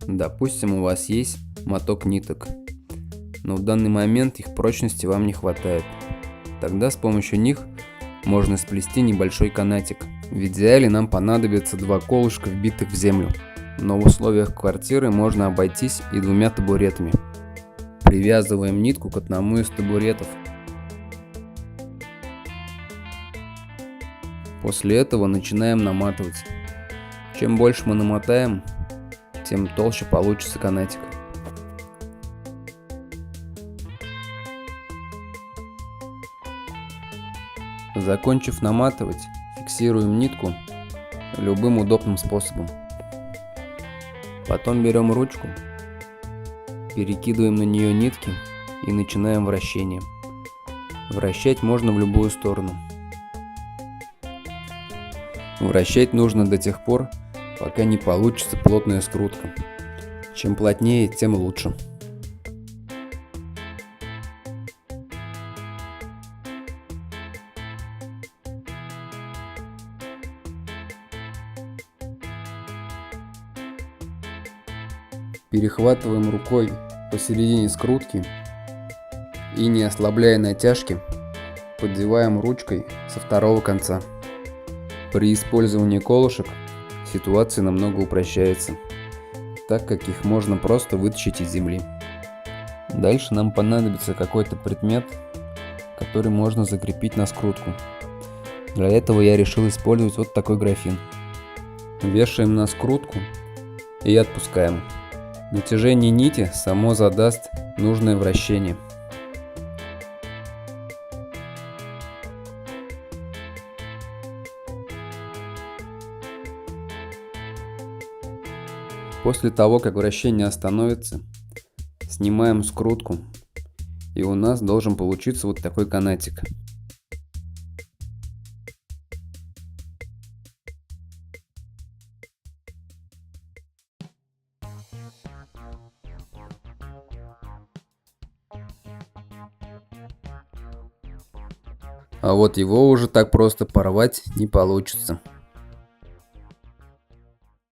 Допустим, у вас есть моток ниток, но в данный момент их прочности вам не хватает. Тогда с помощью них можно сплести небольшой канатик. В идеале нам понадобится 2 колышка, вбитых в землю, но в условиях квартиры можно обойтись и 2 табуретами. Привязываем нитку к одному из табуретов. После этого начинаем наматывать. Чем больше мы намотаем, тем толще получится канатик. Закончив наматывать, фиксируем нитку любым удобным способом. Потом берем ручку, перекидываем на нее нитки и начинаем вращение. Вращать можно в любую сторону. Вращать нужно до тех пор, пока не получится плотная скрутка. Чем плотнее, тем лучше. Перехватываем рукой посередине скрутки и, не ослабляя натяжки, поддеваем ручкой со второго конца. При использовании колышек ситуация намного упрощается, так как их можно просто вытащить из земли. Дальше нам понадобится какой-то предмет, который можно закрепить на скрутку. Для этого я решил использовать вот такой графин. Вешаем на скрутку и отпускаем. Натяжение нити само задаст нужное вращение. После того, как вращение остановится, снимаем скрутку, и у нас должен получиться вот такой канатик. А вот его уже так просто порвать не получится.